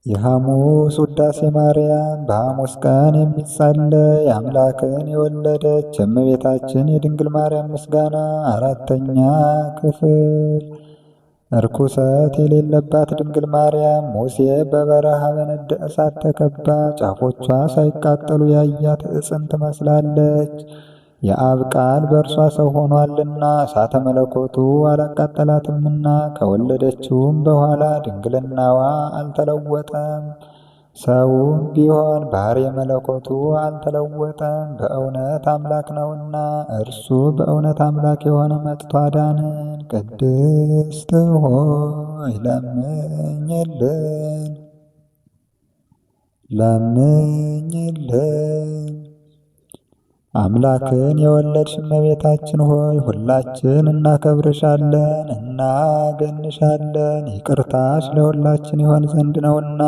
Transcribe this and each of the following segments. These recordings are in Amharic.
የሐሙስ ውዳሴ ማርያም በሐሙስ ቀን የሚጸለይ አምላክን የወለደች የእመቤታችን የድንግል ማርያም ምስጋና። አራተኛ ክፍል። እርኩሰት የሌለባት ድንግል ማርያም ሙሴ በበረሃ በነደ እሳት ተከባ ጫፎቿ ሳይቃጠሉ ያያት ዕፅን ትመስላለች። የአብ ቃል በእርሷ ሰው ሆኗልና እሳተ መለኮቱ አላቃጠላትምና ከወለደችውም በኋላ ድንግልናዋ አልተለወጠም። ሰውም ቢሆን ባሕርየ መለኮቱ አልተለወጠም፣ በእውነት አምላክ ነውና። እርሱ በእውነት አምላክ የሆነ መጥቶ አዳነን። ቅድስት ሆይ ለምኝልን፣ ለምኝልን። አምላክን የወለድሽ እመቤታችን ሆይ ሁላችን እናከብርሻለን፣ እናገንሻለን። ይቅርታሽ ለሁላችን ይሆን ዘንድ ነውና።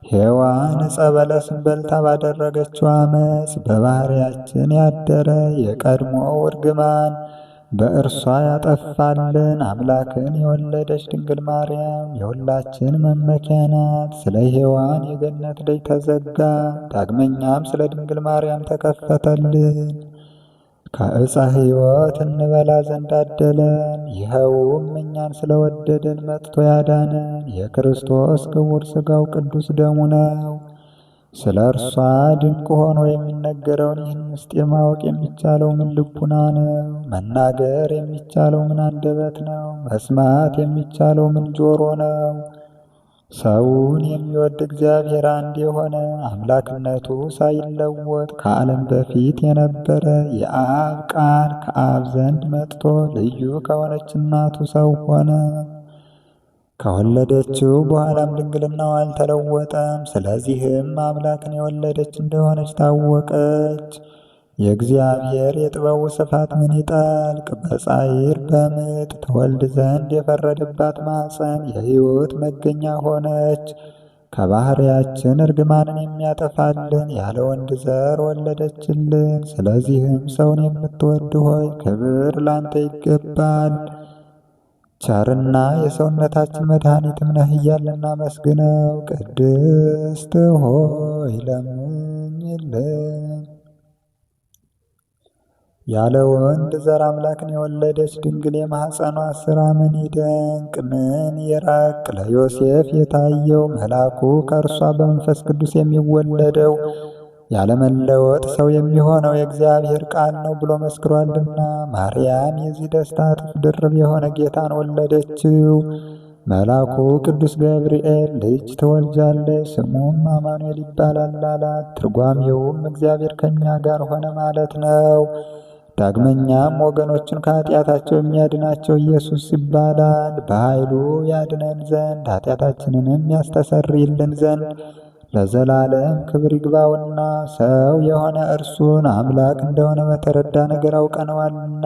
ሔዋን ዕፀ በለስን በልታ ባደረገችው ዓመፅ በባሕርያችን ያደረ የቀድሞው እርግማን በእርሷ ያጠፋልን። አምላክን የወለደች ድንግል ማርያም የሁላችን መመኪያ ናት። ስለ ሔዋን የገነት ደጅ ተዘጋ፣ ዳግመኛም ስለ ድንግል ማርያም ተከፈተልን። ከዕፀ ሕይወት እንበላ ዘንድ አደለን። ይኸውም እኛን ስለወደደን መጥቶ ያዳነን የክርስቶስ ክቡር ሥጋው ቅዱስ ደሙ ነው። ስለ እርሷ ድንቅ ሆኖ የሚነገረውን ይህን ምስጢር ማወቅ የሚቻለው ምን ልቡና ነው? መናገር የሚቻለው ምን አንደበት ነው? መስማት የሚቻለው ምን ጆሮ ነው? ሰውን የሚወድ እግዚአብሔር አንድ የሆነ አምላክነቱ ሳይለወጥ ከዓለም በፊት የነበረ የአብ ቃል ከአብ ዘንድ መጥቶ ልዩ ከሆነች እናቱ ሰው ሆነ። ከወለደችው በኋላም ድንግልናው አልተለወጠም። ስለዚህም አምላክን የወለደች እንደሆነች ታወቀች። የእግዚአብሔር የጥበቡ ስፋት ምን ይጠልቅ! በጻዕር በምጥ ተወልድ ዘንድ የፈረደባት ማኅፀን የሕይወት መገኛ ሆነች። ከባሕርያችን እርግማንን የሚያጠፋልን ያለ ወንድ ዘር ወለደችልን። ስለዚህም ሰውን የምትወድ ሆይ ክብር ላንተ ይገባል። ቸርና የሰውነታችን መድኃኒትም ነህ እያልን እናመስግነው። ቅድስት ሆይ ለምኝልን። ያለ ወንድ ዘር አምላክን የወለደች ድንግል የማኅፀኗ ሥራ ምን ይደንቅ! ምን ይረቅ! ለዮሴፍ የታየው መልአኩ ከእርሷ በመንፈስ ቅዱስ የሚወለደው ያለመለወጥ ሰው የሚሆነው የእግዚአብሔር ቃል ነው ብሎ መስክሯልና። ማርያም የዚህ ደስታ እጥፍ ድርብ የሆነ ጌታን ወለደችው። መልአኩ ቅዱስ ገብርኤል ልጅ ትወልጃለሽ፣ ስሙም አማኑኤል ይባላል አላት። ትርጓሜውም እግዚአብሔር ከእኛ ጋር ሆነ ማለት ነው። ዳግመኛም ወገኖችን ከኃጢአታቸው የሚያድናቸው ኢየሱስ ይባላል። በኃይሉ ያድነን ዘንድ ኃጢአታችንንም ያስተሰርይልን ዘንድ ለዘላለም ክብር ይግባውና ሰው የሆነ እርሱን አምላክ እንደሆነ በተረዳ ነገር አውቀነዋልና።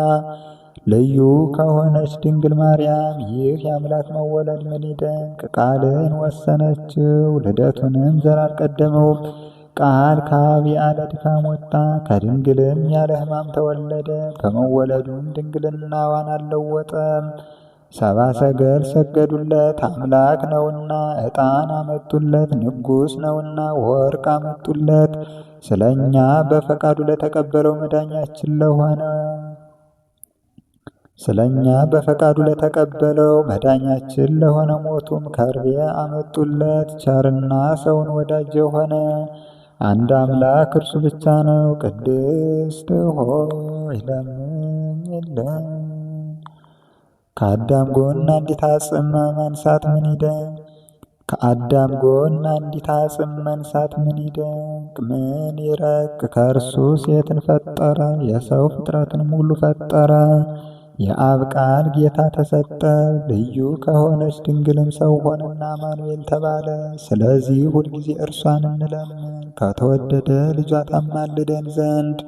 ልዩ ከሆነች ድንግል ማርያም ይህ የአምላክ መወለድ ምን ይደንቅ! ቃልን ወሰነችው፣ ልደቱንም ዘር አልቀደመውም። ቃል ከአብ ያለ ድካም ወጣ፣ ከድንግልም ያለ ሕማም ተወለደ። በመወለዱም ድንግልናዋን አልለወጠም። ሰብአ ሰገል ሰገዱለት፣ አምላክ ነውና። ዕጣን አመጡለት፣ ንጉሥ ነውና። ወርቅ አመጡለት፣ ስለ እኛ በፈቃዱ ለተቀበለው መዳኛችን ለሆነ መዳኛችን ለሆነ ሞቱም ከርቤ አመጡለት። ቸርና ሰውን ወዳጅ የሆነ አንድ አምላክ እርሱ ብቻ ነው። ቅድስት ሆይ ለምኝልን። ከአዳም ጎን አንዲት አጽም መንሳት ምን ይደንቅ! ከአዳም ጎን አንዲት አጽም መንሳት ምን ይደንቅ! ምን ይረቅ! ከእርሱ ሴትን ፈጠረ፣ የሰው ፍጥረትን ሁሉ ፈጠረ። የአብ ቃል ጌታ ተሰጠ፣ ልዩ ከሆነች ድንግልም ሰው ሆነና አማኑኤል ተባለ። ስለዚህ ሁልጊዜ እርሷን እንለምን ከተወደደ ልጇ ታማልደን ዘንድ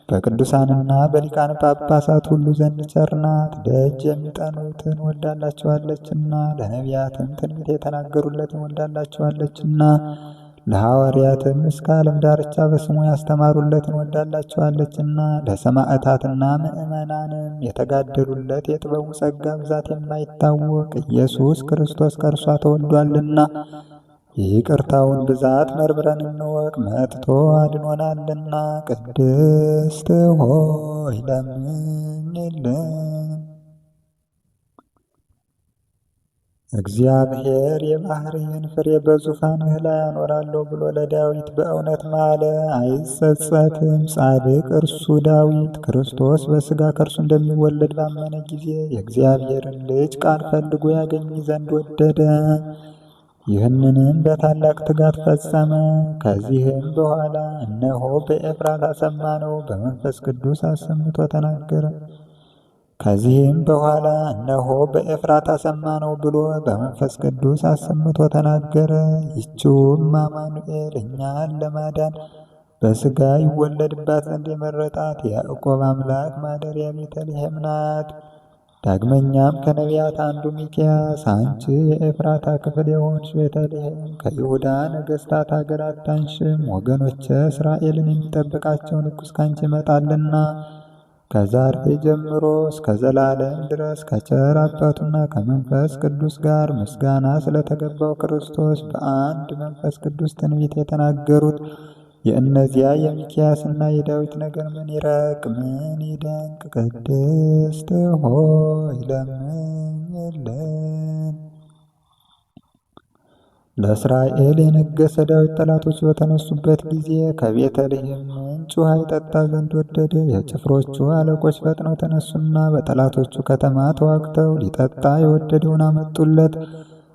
በቅዱሳንና በሊቃነ ጳጳሳት ሁሉ ዘንድ ቸር ናት። ደጅ የሚጠኑትን ወልዳላቸዋለችና፣ ለነቢያትም ትንቢት የተናገሩለትን ወልዳላቸዋለችና፣ ለሐዋርያትም እስከ ዓለም ዳርቻ በስሙ ያስተማሩለትን ወልዳላቸዋለችና፣ ለሰማዕታትና ምእመናንም የተጋደሉለት የጥበቡ ጸጋ ብዛት የማይታወቅ ኢየሱስ ክርስቶስ ከእርሷ ተወልዷልና። ይቅርታውን ብዛት መርምረን እንወቅ፣ መጥቶ አድኖናልና። ቅድስት ሆይ ለምኝልን። እግዚአብሔር የባሕርይን ፍሬ በዙፋንህ ላይ አኖራለሁ ብሎ ለዳዊት በእውነት ማለ፣ አይጸጸትም። ጻድቅ እርሱ ዳዊት ክርስቶስ በሥጋ ከእርሱ እንደሚወለድ ባመነ ጊዜ የእግዚአብሔርን ልጅ ቃል ፈልጎ ያገኝ ዘንድ ወደደ። ይህንንም በታላቅ ትጋት ፈጸመ። ከዚህም በኋላ እነሆ በኤፍራታ ሰማነው፣ በመንፈስ ቅዱስ አሰምቶ ተናገረ። ከዚህም በኋላ እነሆ በኤፍራታ ሰማነው ብሎ በመንፈስ ቅዱስ አሰምቶ ተናገረ። ይህችውም አማኑኤል እኛን ለማዳን በሥጋ ይወለድባት ዘንድ የመረጣት የያዕቆብ አምላክ ማደሪያ ቤተልሔም ናት። ዳግመኛም ከነቢያት አንዱ ሚክያስ አንቺ የኤፍራታ ክፍል የሆንሽ ቤተልሔም ከይሁዳ ነገሥታት አገር አታንሽም፣ ወገኖቼ እስራኤልን የሚጠብቃቸው ንጉሥ ካንቺ ይመጣልና ከዛሬ ጀምሮ እስከ ዘላለም ድረስ ከቸር አባቱና ከመንፈስ ቅዱስ ጋር ምስጋና ስለተገባው ክርስቶስ በአንድ መንፈስ ቅዱስ ትንቢት የተናገሩት የእነዚያ የሚክያስና የዳዊት ነገር ምን ይረቅ ምን ይደንቅ! ቅድስት ሆይ ለምኝልን። ለእስራኤል የነገሰ ዳዊት ጠላቶች በተነሱበት ጊዜ ከቤተልሔም ምንጭ ውሃ ይጠጣ ዘንድ ወደደ። የጭፍሮቹ አለቆች ፈጥነው ተነሱና በጠላቶቹ ከተማ ተዋግተው ሊጠጣ የወደደውን አመጡለት።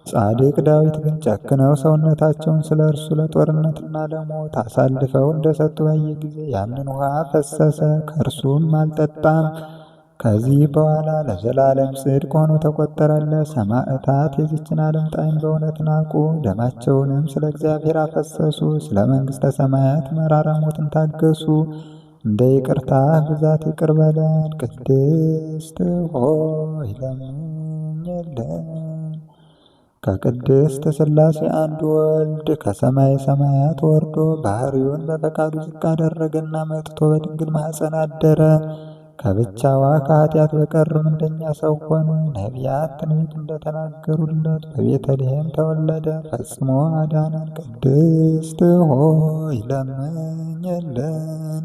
ጻድቅ ዳዊት ግን ጨክነው ሰውነታቸውን ስለ እርሱ ለጦርነትና ለሞት አሳልፈው እንደሰጡ ባየ ጊዜ ያንን ውሃ ፈሰሰ፣ ከእርሱም አልጠጣም። ከዚህ በኋላ ለዘላለም ጽድቅ ሆኖ ተቆጠረለት። ሰማዕታት የዚችን ዓለም ጣዕም በእውነት ናቁ፣ ደማቸውንም ስለ እግዚአብሔር አፈሰሱ። ስለ መንግሥተ ሰማያት መራራ ሞትን ታገሱ። እንደ ይቅርታህ ብዛት ይቅር በለን። ቅድስት ሆይ ለምኝልን። ከቅድስት ሥላሴ አንድ ወልድ ከሰማይ ሰማያት ወርዶ ባሕርዩን በፈቃዱ ዝቅ አደረገና መጥቶ በድንግል ማኅፀን አደረ። ከብቻዋ ከኃጢአት በቀርም እንደኛ ሰው ሆነ። ነቢያት ትንቢት እንደተናገሩለት በቤተልሔም ተወለደ፣ ፈጽሞ አዳነን። ቅድስት ሆይ ለምኝልን።